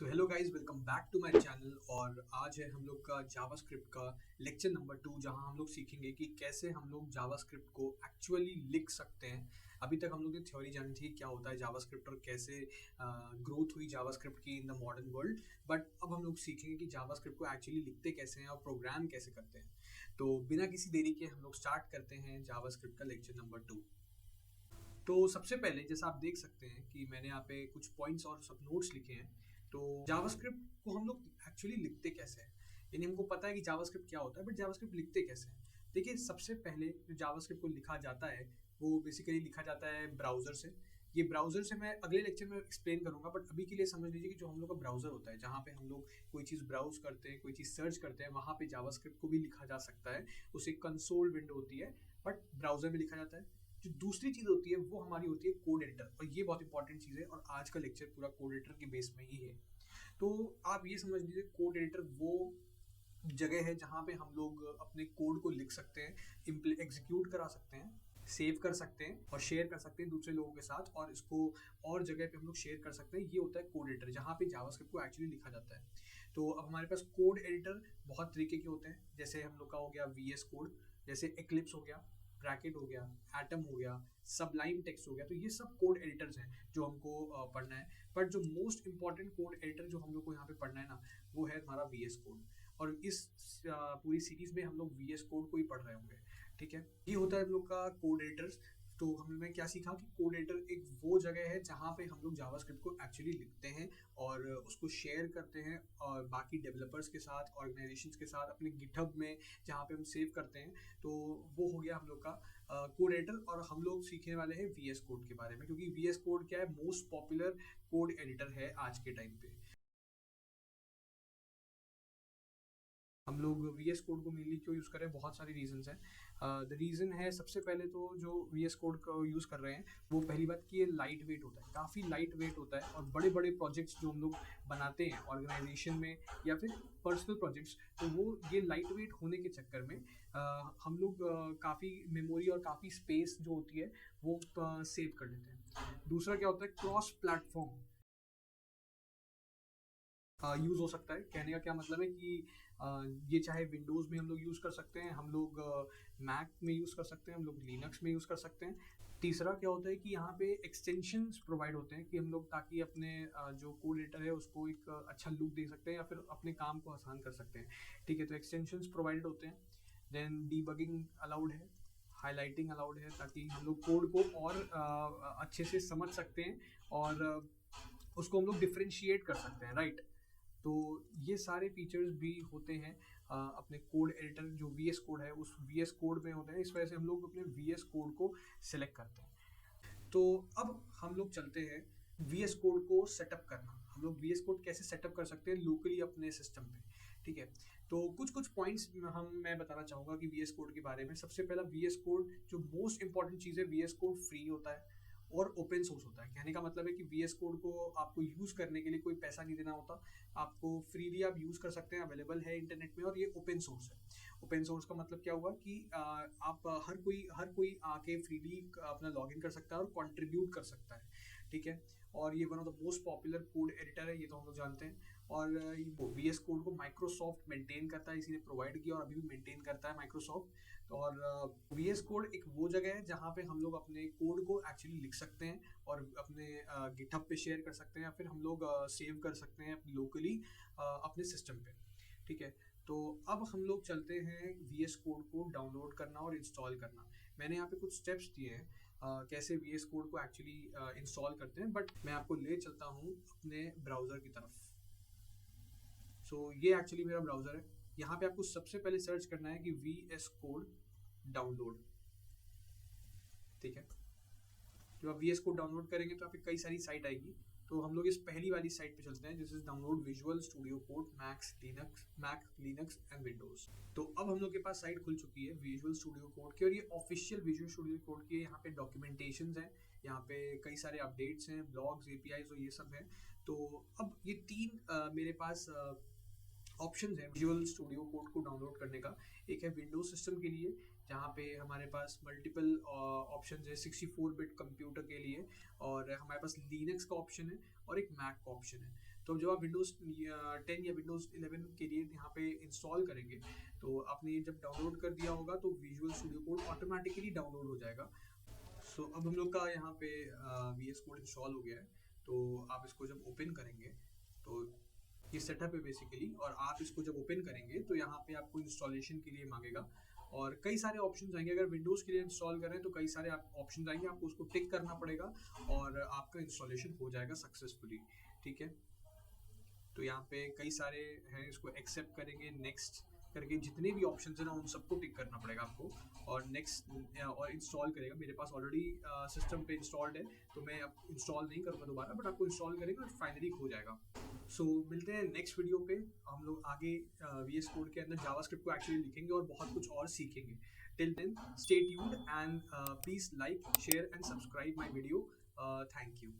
Hello guys, welcome back to my channel. और आज है हम लोग का जावास्क्रिप्ट का लेक्चर नंबर 2, जहां हम लोग सीखेंगे कि कैसे हम लोग जावास्क्रिप्ट को एक्चुअली लिख सकते हैं। अभी तक हम लोग ने थ्योरी जानी थी क्या होता है जावास्क्रिप्ट और कैसे ग्रोथ हुई जावास्क्रिप्ट की in the modern world. But अब हम लोग सीखेंगे कि जावास्क्रिप्ट को एक्चुअली लिखते कैसे हैं और प्रोग्राम कैसे करते हैं। तो बिना किसी देरी के हम लोग स्टार्ट करते हैं जावास्क्रिप्ट का लेक्चर नंबर 2। तो सबसे पहले जैसा आप देख सकते हैं कि मैंने यहाँ पे कुछ पॉइंट्स और सब नोट्स लिखे हैं। तो जावास्क्रिप्ट को हम लोग एक्चुअली लिखते कैसे हैं, यानी हमको पता है कि जावास्क्रिप्ट क्या होता है, बट जावास्क्रिप्ट लिखते कैसे हैं। देखिए, सबसे पहले जो जावास्क्रिप्ट को लिखा जाता है वो बेसिकली लिखा जाता है ब्राउज़र से। ये ब्राउज़र से मैं अगले लेक्चर में एक्सप्लेन करूंगा, बट अभी के लिए समझ लीजिए कि जो हम लोग का ब्राउज़र होता है, जहाँ पे हम लोग कोई चीज़ ब्राउज करते हैं, कोई चीज़ सर्च करते हैं, वहाँ पे जावास्क्रिप्ट को भी लिखा जा सकता है। उसे कंसोल विंडो होती है, बट ब्राउज़र में लिखा जाता है। जो दूसरी चीज़ होती है वो हमारी होती है कोड एडिटर, और ये बहुत इंपॉर्टेंट चीज़ है और आज का लेक्चर पूरा कोड एडिटर के बेस में ही है। तो आप ये समझ लीजिए कोड एडिटर वो जगह है जहाँ पे हम लोग अपने कोड को लिख सकते हैं, एग्जीक्यूट करा सकते हैं, सेव कर सकते हैं और शेयर कर सकते हैं दूसरे लोगों के साथ, और इसको और जगह पे हम लोग शेयर कर सकते हैं। ये होता है कोड एडिटर, जहाँ पे जावास्क्रिप्ट को एक्चुअली लिखा जाता है। तो अब हमारे पास कोड एडिटर बहुत तरीके के होते हैं, जैसे हम लोग का हो गया VS कोड, जैसे एक्लिप्स हो गया, ब्रैकेट हो गया, एटम हो गया, सबलाइम टेक्स्ट हो गया। तो ये सब कोड एडिटर्स हैं जो हमको पढ़ना है। बट जो मोस्ट इंपॉर्टेंट कोड एडिटर जो हम लोग को यहाँ पे पढ़ना है ना, वो है हमारा VS कोड। और इस पूरी सीरीज में हम लोग VS कोड को ही पढ़ रहे होंगे। ठीक है, ये होता है हम लोग का कोड एडिटर्स। तो हमने क्या सीखा कि कोड एडिटर एक वो जगह है जहाँ पे हम लोग जावास्क्रिप्ट को एक्चुअली लिखते हैं और उसको शेयर करते हैं और बाकी डेवलपर्स के साथ, ऑर्गेनाइजेशंस के साथ, अपने गिटहब में जहाँ पे हम सेव करते हैं। तो वो हो गया हम लोग का कोड एडिटर। और हम लोग सीखने वाले हैं VS कोड के बारे में, क्योंकि VS कोड क्या है, मोस्ट पॉपुलर कोड एडिटर है आज के टाइम पे। हम लोग VS कोड को मेनली क्यों यूज़ कर रहे हैं, बहुत सारी रीजंस हैं। द रीज़न है, सबसे पहले तो जो VS कोड को यूज़ कर रहे हैं, वो पहली बात कि ये लाइट वेट होता है, काफ़ी लाइट वेट होता है। और बड़े बड़े प्रोजेक्ट्स जो हम लोग बनाते हैं ऑर्गेनाइजेशन में या फिर पर्सनल प्रोजेक्ट्स, तो वो ये लाइट वेट होने के चक्कर में हम लोग काफ़ी मेमोरी और काफ़ी स्पेस जो होती है वो सेव कर लेते हैं। दूसरा क्या होता है, क्रॉस प्लेटफॉर्म यूज़ हो सकता है। कहने का क्या मतलब है कि ये चाहे विंडोज़ में हम लोग यूज़ कर सकते हैं, हम लोग मैक में यूज़ कर सकते हैं, हम लोग लिनक्स में यूज़ कर सकते हैं। तीसरा क्या होता है कि यहाँ पे एक्सटेंशंस प्रोवाइड होते हैं कि हम लोग ताकि अपने जो कोड एडिटर है उसको एक अच्छा लुक दे सकते हैं या फिर अपने काम को आसान कर सकते हैं। ठीक है, तो एक्सटेंशंस प्रोवाइडेड होते हैं। देन डीबगिंग अलाउड है, हाईलाइटिंग अलाउड है, ताकि हम लोग कोड को और अच्छे से समझ सकते हैं और उसको हम लोग डिफ्रेंशिएट कर सकते हैं, राइट। तो ये सारे फीचर्स भी होते हैं अपने कोड एडिटर, जो VS कोड है उस VS कोड में होते हैं। इस वजह से हम लोग अपने VS कोड को सिलेक्ट करते हैं। तो अब हम लोग चलते हैं VS कोड को सेटअप करना। हम लोग VS कोड कैसे सेटअप कर सकते हैं लोकली अपने सिस्टम पे। ठीक है, तो कुछ कुछ पॉइंट्स मैं बताना चाहूँगा कि VS कोड के बारे में। सबसे पहला, VS कोड जो मोस्ट इंपॉर्टेंट चीज़ है, VS कोड फ्री होता है और ओपन सोर्स होता है। कहने का मतलब है कि VS कोड को आपको यूज़ करने के लिए कोई पैसा नहीं देना होता, आपको फ्रीली आप यूज़ कर सकते हैं, अवेलेबल है इंटरनेट में। और ये ओपन सोर्स है। ओपन सोर्स का मतलब क्या हुआ कि आप हर कोई आके फ्रीली अपना लॉगिन कर सकता है और कंट्रीब्यूट कर सकता है। ठीक है, और ये one of the most popular code editor है, ये तो हम लोग जानते हैं। और VS कोड को माइक्रोसॉफ्ट मेंटेन करता है, इसी ने प्रोवाइड किया और अभी भी मेंटेन करता है माइक्रोसॉफ्ट। और VS कोड एक वो जगह है जहाँ पे हम लोग अपने कोड को एक्चुअली लिख सकते हैं और अपने गिटहब पे शेयर कर सकते हैं या फिर हम लोग सेव कर सकते हैं लोकली अपने सिस्टम पे। ठीक है, तो अब हम लोग चलते हैं VS कोड को डाउनलोड करना और इंस्टॉल करना। मैंने यहाँ पे कुछ स्टेप्स दिए हैं कैसे VS कोड को एक्चुअली इंस्टॉल करते हैं, बट मैं आपको ले चलता हूँ अपने ब्राउज़र की तरफ। ये एक्चुअली मेरा ब्राउज़र है। यहाँ पे आपको सबसे पहले सर्च करना है कि VS कोड डाउनलोड। ठीक है, जब आप VS कोड डाउनलोड करेंगे तो आपकी कई सारी साइट आएगी। तो हम लोग इस पहली वाली साइट पे चलते हैं, जिससे download Visual Studio Code Mac Linux and Windows. तो अब हम लोग के पास साइट खुल चुकी है विजुअल स्टूडियो कोड की, और ये ऑफिशियल विजुअल स्टूडियो कोड की है। यहाँ पे डॉक्यूमेंटेशन है, यहाँ पे कई सारे अपडेट्स हैं, ब्लॉग्स, APIs और ये सब है। तो अब ये तीन मेरे पास ऑप्शन है विजुअल स्टूडियो कोड को डाउनलोड करने का। एक है विंडोज सिस्टम के लिए, जहाँ पे हमारे पास मल्टीपल ऑप्शन है 64 बिट कंप्यूटर के लिए, और हमारे पास लिनक्स का ऑप्शन है और एक मैक का ऑप्शन है। तो अब जब आप विंडोज़ 10 या विंडोज़ 11 के लिए यहाँ पे इंस्टॉल करेंगे, तो आपने जब डाउनलोड कर दिया होगा तो visual Studio code automatically download हो जाएगा। सो अब हम लोग का यहाँ पे VS कोड इंस्टॉल हो गया है। तो आप इसको जब ओपन करेंगे तो ये सेटअप है बेसिकली, और आप इसको जब ओपन करेंगे तो यहाँ पे आपको इंस्टॉलेशन के लिए मांगेगा और कई सारे ऑप्शंस आएंगे। अगर विंडोज़ के लिए इंस्टॉल करें तो कई सारे ऑप्शंस आएंगे, आपको उसको टिक करना पड़ेगा और आपका इंस्टॉलेशन हो जाएगा सक्सेसफुली। ठीक है, तो यहाँ पे कई सारे हैं, इसको एक्सेप्ट करेंगे, नेक्स्ट करके जितने भी ऑप्शन है ना उन सबको टिक करना पड़ेगा आपको, और नेक्स्ट और इंस्टॉल करेगा। मेरे पास ऑलरेडी सिस्टम पे इंस्टॉल्ड है तो मैं अब इंस्टॉल नहीं करूँगा दोबारा, बट आपको इंस्टॉल करेंगे और फाइनली हो जाएगा। सो मिलते हैं नेक्स्ट वीडियो पे। हम लोग आगे VS कोड के अंदर जावास्क्रिप्ट को एक्चुअली लिखेंगे और बहुत कुछ और सीखेंगे। Till then stay tuned and please like, share and subscribe my video. Thank you.